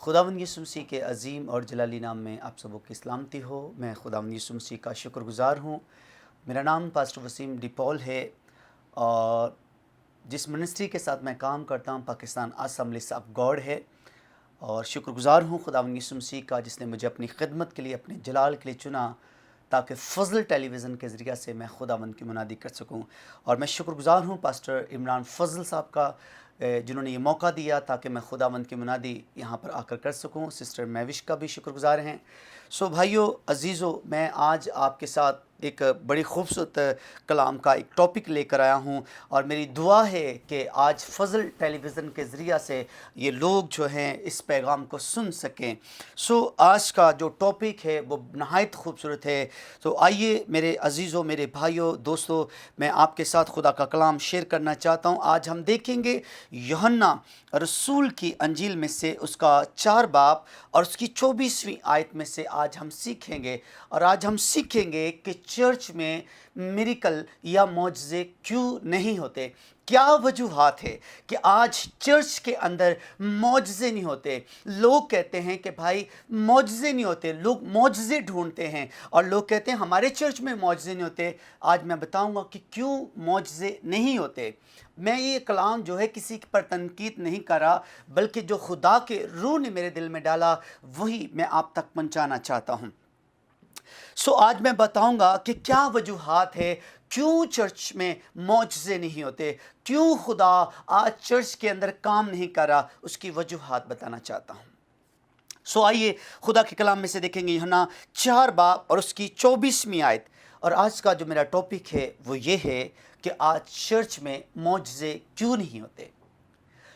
خداوند یسوع مسیح کے عظیم اور جلالی نام میں آپ سبوں کی سلامتی ہو۔ میں خداوند یسوع مسیح کا شکر گزار ہوں۔ میرا نام پاسٹر وسیم ڈی پول ہے اور جس منسٹری کے ساتھ میں کام کرتا ہوں پاکستان اسمبلیز آف گاڈ ہے، اور شکر گزار ہوں خداوند یسوع مسیح کا جس نے مجھے اپنی خدمت کے لیے، اپنے جلال کے لیے چنا تاکہ فضل ٹیلی ویژن کے ذریعہ سے میں خداوند کی منادی کر سکوں۔ اور میں شکر گزار ہوں پاسٹر عمران فضل صاحب کا جنہوں نے یہ موقع دیا تاکہ میں خداوند کی منادی یہاں پر آ کر سکوں۔ سسٹر میوش کا بھی شکر گزار ہیں۔ بھائیو عزیزو، میں آج آپ کے ساتھ ایک بڑی خوبصورت کلام کا ایک ٹاپک لے کر آیا ہوں، اور میری دعا ہے کہ آج فضل ٹیلی ویژن کے ذریعہ سے یہ لوگ جو ہیں اس پیغام کو سن سکیں۔ آج کا جو ٹاپک ہے وہ نہایت خوبصورت ہے۔ آئیے میرے عزیزو، میرے بھائیو، دوستو، میں آپ کے ساتھ خدا کا کلام شیئر کرنا چاہتا ہوں۔ آج ہم دیکھیں گے یوحنا رسول کی انجیل میں سے اس کا 4 باب اور اس کی 24ویں آیت میں سے آج ہم سیکھیں گے، اور آج ہم سیکھیں گے کہ چرچ میں میریکل یا معجزے کیوں نہیں ہوتے۔ کیا وجوہات ہے کہ آج چرچ کے اندر معجزے نہیں ہوتے؟ لوگ کہتے ہیں کہ بھائی معجزے نہیں ہوتے، لوگ معجزے ڈھونڈتے ہیں، اور لوگ کہتے ہیں ہمارے چرچ میں معجزے نہیں ہوتے۔ آج میں بتاؤں گا کہ کیوں معجزے نہیں ہوتے۔ میں یہ کلام جو ہے کسی پر تنقید نہیں کر رہا، بلکہ جو خدا کے روح نے میرے دل میں ڈالا وہی میں آپ تک پہنچانا چاہتا ہوں۔ آج میں بتاؤں گا کہ کیا وجوہات ہے کیوں چرچ میں معجزے نہیں ہوتے، کیوں خدا آج چرچ کے اندر کام نہیں کر رہا، اس کی وجوہات بتانا چاہتا ہوں۔ آئیے خدا کے کلام میں سے دیکھیں گے یوحنا 4 باب اور اس کی 24ویں آیت۔ اور آج کا جو میرا ٹاپک ہے وہ یہ ہے کہ آج چرچ میں معجزے کیوں نہیں ہوتے۔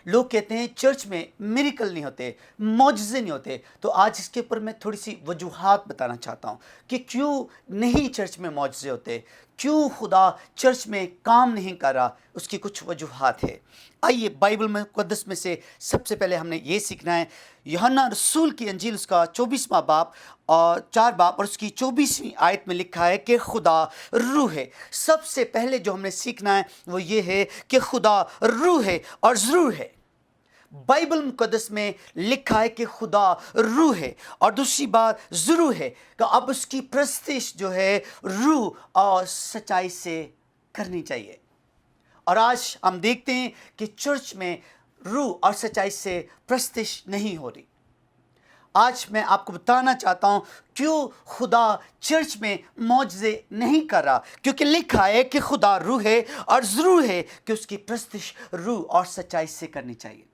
لوگ کہتے ہیں چرچ میں میریکل نہیں ہوتے، معجزے نہیں ہوتے۔ تو آج اس کے اوپر میں تھوڑی سی وجوہات بتانا چاہتا ہوں کہ کیوں نہیں چرچ میں معجزے ہوتے، کیوں خدا چرچ میں کام نہیں کر رہا، اس کی کچھ وجوہات ہے۔ آئیے بائبل مقدس میں سے سب سے پہلے ہم نے یہ سیکھنا ہے، یوحنا رسول کی انجیل اس کا 24واں باب اور 4 باب اور اس کی 24ویں آیت میں لکھا ہے کہ خدا روح ہے۔ سب سے پہلے جو ہم نے سیکھنا ہے وہ یہ ہے کہ خدا روح ہے اور ضرور ہے۔ بائبل مقدس میں لکھا ہے کہ خدا روح ہے، اور دوسری بات ضرور ہے کہ اب اس کی پرستش جو ہے روح اور سچائی سے کرنی چاہیے۔ اور آج ہم دیکھتے ہیں کہ چرچ میں روح اور سچائی سے پرستش نہیں ہو رہی۔ آج میں آپ کو بتانا چاہتا ہوں کیوں خدا چرچ میں معجزے نہیں کر رہا، کیونکہ لکھا ہے کہ خدا روح ہے اور ضرور ہے کہ اس کی پرستش روح اور سچائی سے کرنی چاہیے۔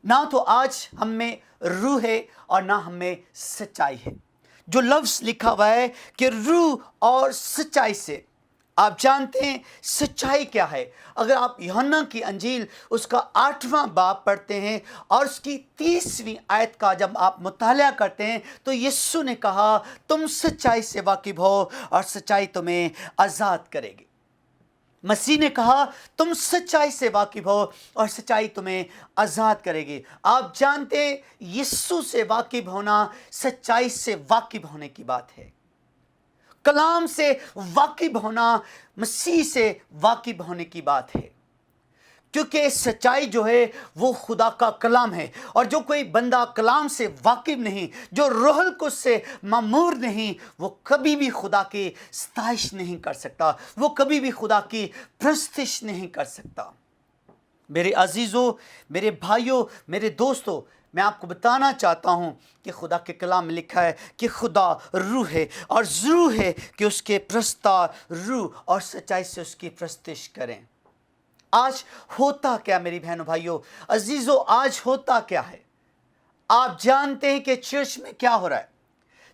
نہ تو آج ہم میں روح ہے اور نہ ہم میں سچائی ہے۔ جو لفظ لکھا ہوا ہے کہ روح اور سچائی سے، آپ جانتے ہیں سچائی کیا ہے؟ اگر آپ یوحنا کی انجیل اس کا 8واں باب پڑھتے ہیں اور اس کی 30ویں آیت کا جب آپ مطالعہ کرتے ہیں تو یسوع نے کہا تم سچائی سے واقف ہو اور سچائی تمہیں آزاد کرے گی۔ مسیح نے کہا تم سچائی سے واقف ہو اور سچائی تمہیں آزاد کرے گی۔ آپ جانتے ہیں یسوع سے واقف ہونا سچائی سے واقف ہونے کی بات ہے۔ کلام سے واقف ہونا مسیح سے واقف ہونے کی بات ہے، کیونکہ سچائی جو ہے وہ خدا کا کلام ہے، اور جو کوئی بندہ کلام سے واقف نہیں، جو روح القدس سے معمور نہیں، وہ کبھی بھی خدا کی ستائش نہیں کر سکتا، وہ کبھی بھی خدا کی پرستش نہیں کر سکتا۔ میرے عزیزو، میرے بھائیو، میرے دوستو، میں آپ کو بتانا چاہتا ہوں کہ خدا کے کلام میں لکھا ہے کہ خدا روح ہے اور ضرور ہے کہ اس کے پرستار روح اور سچائی سے اس کی پرستش کریں۔ آج ہوتا کیا میری بہنوں بھائیو عزیزو، آج ہوتا کیا ہے؟ آپ جانتے ہیں کہ چرچ میں کیا ہو رہا ہے؟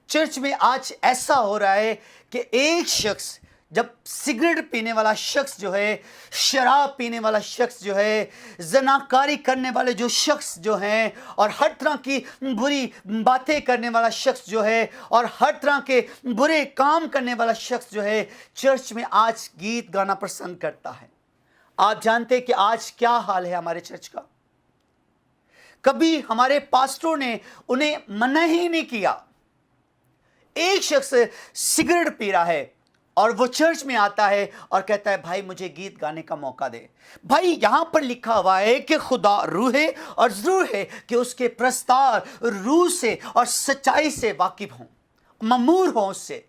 چرچ میں آج ایسا ہو رہا ہے کہ ایک شخص، جب سگریٹ پینے والا شخص جو ہے، شراب پینے والا شخص جو ہے، زناکاری کرنے والے جو شخص جو ہیں، اور ہر طرح کی بری باتیں کرنے والا شخص جو ہے، اور ہر طرح کے برے کام کرنے والا شخص جو ہے، چرچ میں آج گیت گانا پسند کرتا ہے۔ آپ جانتے کہ آج کیا حال ہے ہمارے چرچ کا؟ کبھی ہمارے پاسٹروں نے انہیں منع ہی نہیں کیا۔ ایک شخص سگریٹ پی رہا ہے اور وہ چرچ میں آتا ہے اور کہتا ہے بھائی مجھے گیت گانے کا موقع دے. بھائی یہاں پر لکھا ہوا ہے کہ خدا روح ہے اور ضرور ہے کہ اس کے پرستار روح سے اور سچائی سے واقف ہوں، ممور ہوں اس سے.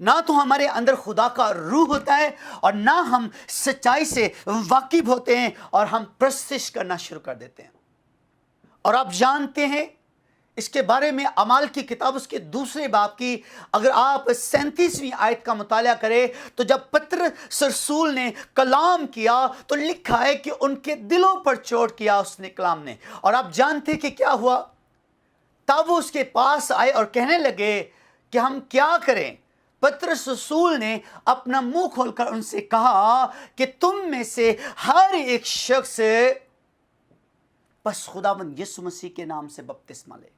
نہ تو ہمارے اندر خدا کا روح ہوتا ہے اور نہ ہم سچائی سے واقف ہوتے ہیں اور ہم پرستش کرنا شروع کر دیتے ہیں. اور آپ جانتے ہیں اس کے بارے میں اعمال کی کتاب اس کے 2 باب کی اگر آپ 37ویں آیت کا مطالعہ کریں تو جب پطرس رسول نے کلام کیا تو لکھا ہے کہ ان کے دلوں پر چوٹ کیا اس نے کلام نے. اور آپ جانتے کہ کیا ہوا؟ تب وہ اس کے پاس آئے اور کہنے لگے کہ ہم کیا کریں؟ پطرس رسول نے اپنا منہ کھول کر ان سے کہا کہ تم میں سے ہر ایک شخص بس خداوند یسوع مسیح کے نام سے بپتسمہ لے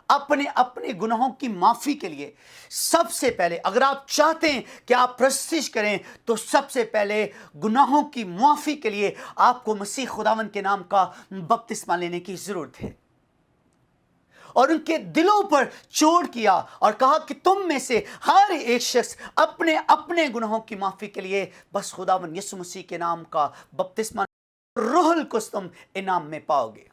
اپنے اپنے گناہوں کی معافی کے لیے. سب سے پہلے اگر آپ چاہتے ہیں کہ آپ پرستش کریں تو سب سے پہلے گناہوں کی معافی کے لیے آپ کو مسیح خداوند کے نام کا بپتسمہ لینے کی ضرورت ہے. اور ان کے دلوں پر چوٹ کیا اور کہا کہ تم میں سے ہر ایک شخص اپنے اپنے گناہوں کی معافی کے لیے بس خداوند یسوع مسیح کے نام کا بپتسمہ، روح القدس تم انعام میں پاؤ گے.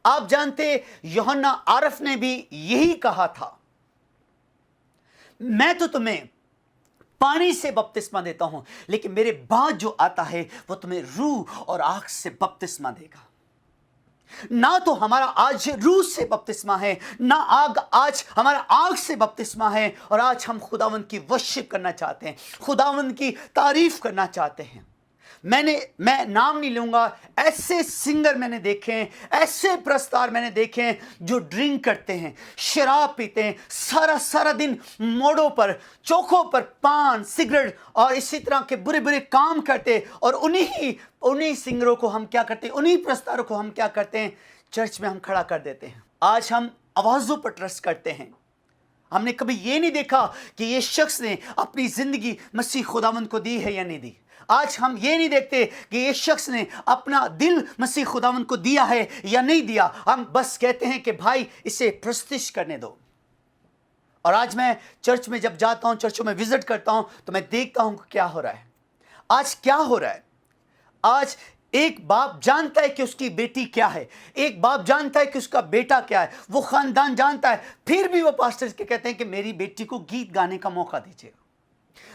آپ جانتے یوحنا عارف نے بھی یہی کہا تھا، میں تو تمہیں پانی سے بپتسمہ دیتا ہوں لیکن میرے بعد جو آتا ہے وہ تمہیں روح اور آگ سے بپتسمہ دے گا. نہ تو ہمارا آج روح سے بپتسمہ ہے، نہ آج ہمارا آگ سے بپتسمہ ہے. اور آج ہم خداوند کی ورشپ کرنا چاہتے ہیں، خداوند کی تعریف کرنا چاہتے ہیں. میں نام نہیں لوں گا، ایسے سنگر میں نے دیکھے ہیں، ایسے پرستار میں نے دیکھے ہیں جو ڈرنک کرتے ہیں، شراب پیتے ہیں، سارا دن موڑوں پر چوکوں پر پان سگریٹ اور اسی طرح کے برے برے کام کرتے. اور انہی سنگروں کو ہم کیا کرتے ہیں، انہی پرستاروں کو ہم کیا کرتے ہیں، چرچ میں ہم کھڑا کر دیتے ہیں. آج ہم آوازوں پر ٹرسٹ کرتے ہیں. ہم نے کبھی یہ نہیں دیکھا کہ یہ شخص نے اپنی زندگی مسیح خداوند کو دی ہے یا نہیں دی. آج ہم یہ نہیں دیکھتے کہ یہ شخص نے اپنا دل مسیح خداوند کو دیا ہے یا نہیں دیا. ہم بس کہتے ہیں کہ بھائی اسے پرستش کرنے دو. اور آج میں چرچ میں جب جاتا ہوں، چرچوں میں وزٹ کرتا ہوں تو میں دیکھتا ہوں کہ کیا ہو رہا ہے. آج کیا ہو رہا ہے؟ آج ایک باپ جانتا ہے کہ اس کی بیٹی کیا ہے، ایک باپ جانتا ہے کہ اس کا بیٹا کیا ہے، وہ خاندان جانتا ہے، پھر بھی وہ پاسٹر کے کہتے ہیں کہ میری بیٹی کو گیت گانے کا موقع دیجیے گا،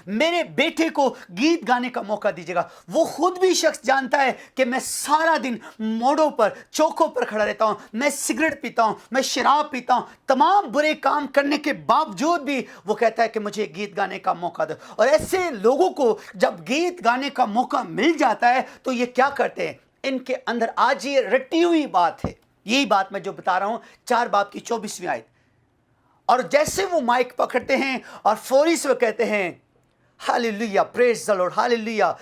میرے بیٹے کو گیت گانے کا موقع دیجیے گا. وہ خود بھی شخص جانتا ہے کہ میں سارا دن موڑوں پر چوکوں پر کھڑا رہتا ہوں، میں سگریٹ پیتا ہوں، میں شراب پیتا ہوں، تمام برے کام کرنے کے باوجود بھی وہ کہتا ہے کہ مجھے گیت گانے کا موقع دو. اور ایسے لوگوں کو جب گیت گانے کا موقع مل جاتا ہے تو یہ کیا کرتے ہیں، ان کے اندر آج یہ رٹی ہوئی بات ہے، یہی بات میں جو بتا رہا ہوں 4 باب کی 24ویں آیت. اور جیسے وہ مائک پکڑتے ہیں اور فوری سے وہ کہتے ہیں ہاللیلویا، پریز دی لارڈ، ہاللیلویا،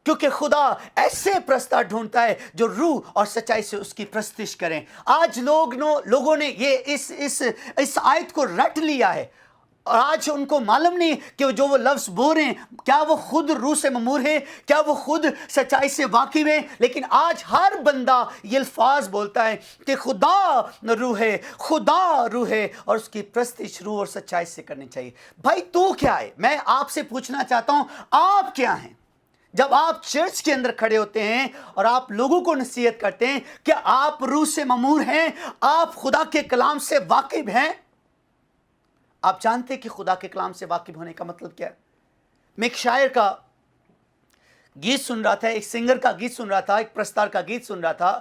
کیونکہ خدا ایسے پرستار ڈھونڈتا ہے جو روح اور سچائی سے اس کی پرستش کریں. آج لوگوں نے یہ اس آیت کو رٹ لیا ہے اور آج ان کو معلوم نہیں کہ جو وہ لفظ بول رہے ہیں کیا وہ خود روح سے ممور ہے، کیا وہ خود سچائی سے واقف ہے. لیکن آج ہر بندہ یہ الفاظ بولتا ہے کہ خدا روح ہے، خدا روح ہے اور اس کی پرستش روح اور سچائی سے کرنی چاہیے. بھائی تو کیا ہے؟ میں آپ سے پوچھنا چاہتا ہوں آپ کیا ہیں؟ جب آپ چرچ کے اندر کھڑے ہوتے ہیں اور آپ لوگوں کو نصیحت کرتے ہیں کہ آپ روح سے ممور ہیں، آپ خدا کے کلام سے واقف ہیں. آپ جانتے کہ خدا کے کلام سے واقف ہونے کا مطلب کیا ہے؟ میں ایک شاعر کا گیت سن رہا تھا، ایک سنگر کا گیت سن رہا تھا، ایک پرستار کا گیت سن رہا تھا.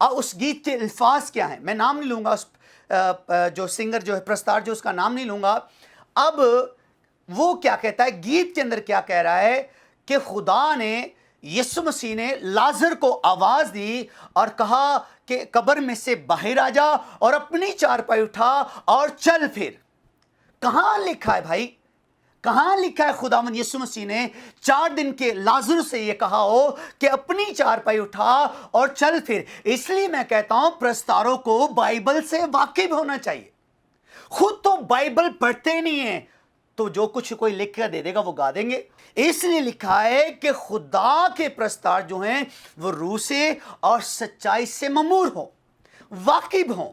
اور اس گیت کے الفاظ کیا ہیں، میں نام نہیں لوں گا، اس جو سنگر جو ہے پرستار جو اس کا نام نہیں لوں گا. اب وہ کیا کہتا ہے، گیت کے اندر کیا کہہ رہا ہے کہ خدا نے، یسوع مسیح نے لازر کو آواز دی اور کہا کہ قبر میں سے باہر آ جا اور اپنی چارپائی اٹھا اور چل پھر. کہاں لکھا ہے بھائی، کہاں لکھا ہے خداوند یسوع مسیح نے 4 دن کے لازر سے یہ کہا ہو کہ اپنی چارپائی اٹھا اور چل پھر؟ اس لیے میں کہتا ہوں پرستاروں کو بائبل سے واقف ہونا چاہیے. خود تو بائبل پڑھتے نہیں ہیں تو جو کچھ کوئی لکھ کر دے دے گا وہ گا دیں گے. اس لیے لکھا ہے کہ خدا کے پرستار جو ہیں وہ روح سے اور سچائی سے ممور ہوں، واقف ہوں.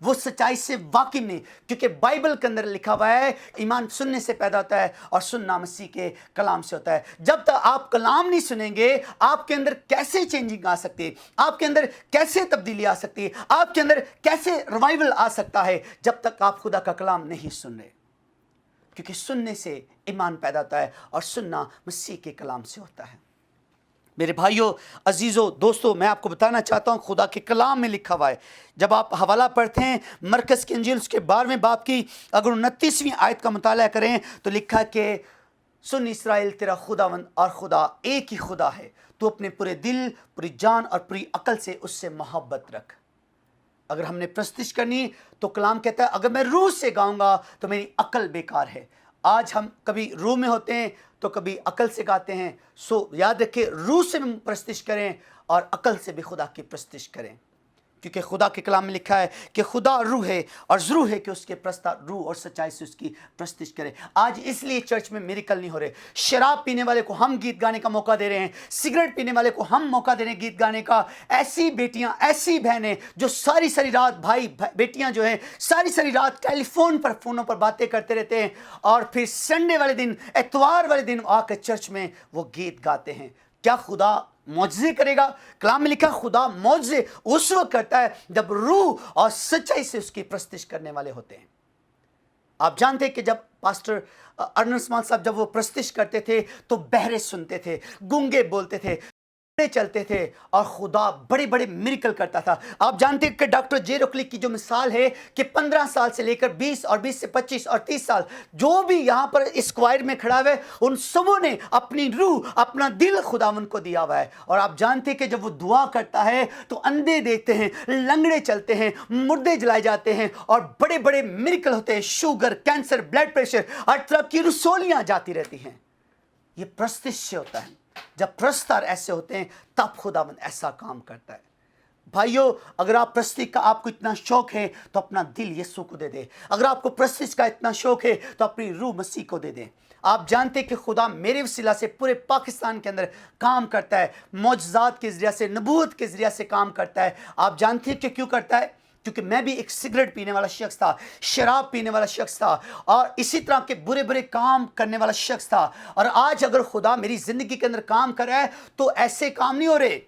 وہ سچائی سے واقف نہیں، کیونکہ بائبل کے اندر لکھا ہوا ہے ایمان سننے سے پیدا ہوتا ہے اور سننا مسیح کے کلام سے ہوتا ہے۔ جب تک آپ کلام نہیں سنیں گے آپ کے اندر کیسے چینجنگ آ سکتی ہے، آپ کے اندر کیسے تبدیلی آ سکتی ہے، آپ کے اندر کیسے ریوائول آ سکتا ہے جب تک آپ خدا کا کلام نہیں سن رہے، کیونکہ سننے سے ایمان پیدا ہوتا ہے اور سننا مسیح کے کلام سے ہوتا ہے۔ میرے بھائیوں، عزیزوں، دوستوں، میں آپ کو بتانا چاہتا ہوں خدا کے کلام میں لکھا ہوا ہے، جب آپ حوالہ پڑھتے ہیں مرکز کی انجیل اس کے 12ویں باب کی اگر 29ویں آیت کا مطالعہ کریں تو لکھا کہ سن اسرائیل، تیرا خداوند اور خدا ایک ہی خدا ہے، تو اپنے پورے دل، پوری جان اور پوری عقل سے اس سے محبت رکھ۔ اگر ہم نے پرستش کرنی تو کلام کہتا ہے اگر میں روح سے گاؤں گا تو میری عقل بیکار ہے۔ آج ہم کبھی روح میں ہوتے ہیں تو کبھی عقل سے گاتے ہیں، سو یاد رکھیں روح سے بھی پرستش کریں اور عقل سے بھی خدا کی پرستش کریں، کیونکہ خدا کے کلام میں لکھا ہے کہ خدا روح ہے اور ضرور ہے کہ اس کے پرستار روح اور سچائی سے اس کی پرستش کرے۔ آج اس لیے چرچ میں میریکل نہیں ہو رہے، شراب پینے والے کو ہم گیت گانے کا موقع دے رہے ہیں، سگریٹ پینے والے کو ہم موقع دے رہے ہیں گیت گانے کا۔ ایسی بیٹیاں، ایسی بہنیں جو ساری رات، بھائی بیٹیاں جو ہیں ساری رات ٹیلی فون پر، فونوں پر باتیں کرتے رہتے ہیں اور پھر سنڈے والے دن، اتوار والے دن آ کر چرچ میں وہ گیت گاتے ہیں۔ کیا خدا معجزے کرے گا؟ کلام میں لکھا خدا معجزے اس وقت کرتا ہے جب روح اور سچائی سے اس کی پرستش کرنے والے ہوتے ہیں۔ آپ جانتے ہیں کہ جب پاسٹر ارنسٹ مان صاحب جب وہ پرستش کرتے تھے تو بہرے سنتے تھے، گونگے بولتے تھے، چلتے تھے اور خدا بڑے بڑے میریکل کرتا تھا۔ آپ جانتے ہیں کہ ڈاکٹر جے روکلک کی جو مثال ہے کہ 15 سال سے لے کر 20 اور 20 سے 25 اور 30 سال جو بھی یہاں پر اس کوائر میں کھڑا ہوئے ان سبوں نے اپنی روح، اپنا دل خداوند کو دیا ہوا ہے۔ اور آپ جانتے ہیں کہ جب وہ دعا کرتا ہے تو اندھے دیکھتے ہیں، لنگڑے چلتے ہیں، مردے جلائے جاتے ہیں اور بڑے بڑے میریکل ہوتے ہیں، شوگر، کینسر، بلڈ پریشر، ہر طرح کی رسولیاں جاتی رہتی ہیں۔ یہ پرستش سے ہوتا ہے۔ جب پرستار ایسے ہوتے ہیں تب خداوند ایسا کام کرتا ہے۔ بھائیو، اگر آپ پرستی کا آپ کو اتنا شوق ہے تو اپنا دل یسوع کو دے دیں۔ اگر آپ کو پرستش کا اتنا شوق ہے تو اپنی روح مسیح کو دے دیں۔ آپ جانتے کہ خدا میرے وسیلہ سے پورے پاکستان کے اندر کام کرتا ہے، معجزات کے ذریعے سے، نبوت کے ذریعے سے کام کرتا ہے۔ آپ جانتے کہ کیوں کرتا ہے؟ کیونکہ میں بھی ایک سگریٹ پینے والا شخص تھا، شراب پینے والا شخص تھا اور اسی طرح کے برے برے کام کرنے والا شخص تھا، اور آج اگر خدا میری زندگی کے اندر کام کر رہا ہے تو ایسے کام نہیں ہو رہے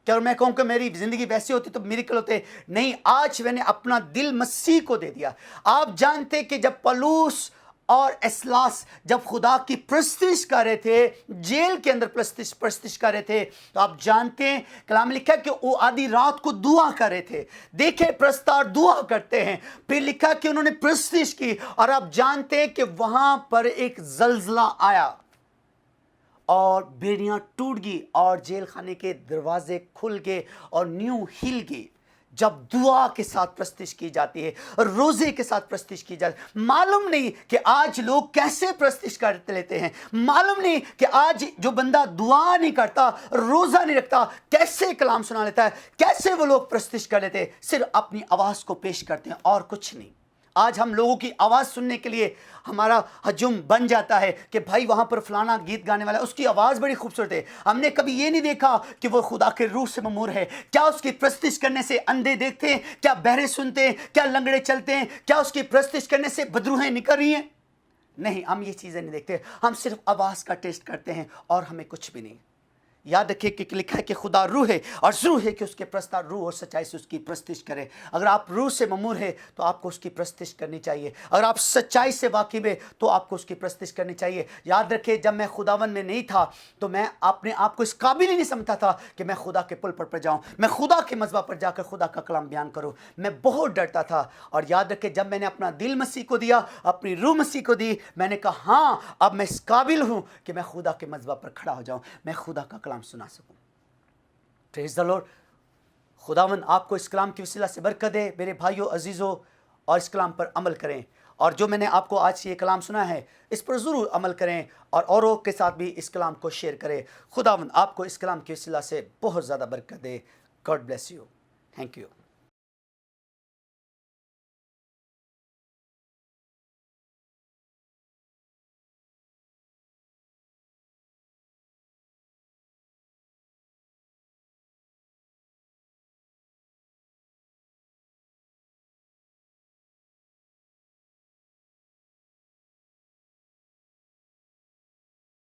کہ میں کہوں کہ میری زندگی ویسی ہوتی تو میریکل ہوتے، نہیں، آج میں نے اپنا دل مسیح کو دے دیا۔ آپ جانتے کہ جب پولس اور اسلاس جب خدا کی پرستش کر رہے تھے، جیل کے اندر پرستش کر رہے تھے، تو آپ جانتے ہیں کلام لکھا ہے کہ وہ آدھی رات کو دعا کر رہے تھے۔ دیکھیں پرستار دعا کرتے ہیں، پھر لکھا کہ انہوں نے پرستش کی اور آپ جانتے ہیں کہ وہاں پر ایک زلزلہ آیا اور بیڑیاں ٹوٹ گئی اور جیل خانے کے دروازے کھل گئے اور نیو ہل گئی۔ جب دعا کے ساتھ پرستش کی جاتی ہے، روزے کے ساتھ پرستش کی جاتی ہے، معلوم نہیں کہ آج لوگ کیسے پرستش کرتے لیتے ہیں، معلوم نہیں کہ آج جو بندہ دعا نہیں کرتا، روزہ نہیں رکھتا، کیسے کلام سنا لیتا ہے، کیسے وہ لوگ پرستش کر لیتے ہیں، صرف اپنی آواز کو پیش کرتے ہیں اور کچھ نہیں۔ آج ہم لوگوں کی آواز سننے کے لیے ہمارا ہجوم بن جاتا ہے کہ بھائی وہاں پر فلانا گیت گانے والا ہے، اس کی آواز بڑی خوبصورت ہے۔ ہم نے کبھی یہ نہیں دیکھا کہ وہ خدا کے روح سے ممور ہے۔ کیا اس کی پرستش کرنے سے اندھے دیکھتے ہیں؟ کیا بہرے سنتے ہیں؟ کیا لنگڑے چلتے ہیں؟ کیا اس کی پرستش کرنے سے بدروہیں نکل رہی ہیں؟ نہیں، ہم یہ چیزیں نہیں دیکھتے، ہم صرف آواز کا ٹیسٹ کرتے ہیں اور ہمیں کچھ بھی نہیں۔ یاد رکھیں کہ لکھا ہے کہ خدا روح ہے اور ضرور ہے کہ اس کے پرستار روح اور سچائی سے اس کی پرستش کرے۔ اگر آپ روح سے ممور ہے تو آپ کو اس کی پرستش کرنی چاہیے، اگر آپ سچائی سے واقف ہے تو آپ کو اس کی پرستش کرنی چاہیے۔ یاد رکھیں جب میں خداوند میں نہیں تھا تو میں اپنے آپ کو اس قابل ہی نہیں سمجھتا تھا کہ میں خدا کے پل پر جاؤں، میں خدا کے مذبح پر جا کر خدا کا کلام بیان کروں۔ میں بہت ڈرتا تھا، اور یاد رکھیں جب میں نے اپنا دل مسیح کو دیا، اپنی روح مسیح کو دی، میں نے کہا ہاں اب میں اس قابل ہوں کہ میں خدا کے مذبح پر کھڑا ہو جاؤں، میں خدا کا کلام سنا سکوں۔ پریز دی لارڈ۔ خداوند آپ کو اس کلام کی وسیلہ سے برکت دے میرے بھائیوں، عزیزوں، اور اس کلام پر عمل کریں، اور جو میں نے آپ کو آج یہ کلام سنا ہے اس پر ضرور عمل کریں اور اوروں کے ساتھ بھی اس کلام کو شیئر کریں۔ خداوند آپ کو اس کلام کی وسیلہ سے بہت زیادہ برکت دے۔ God bless you. Thank you.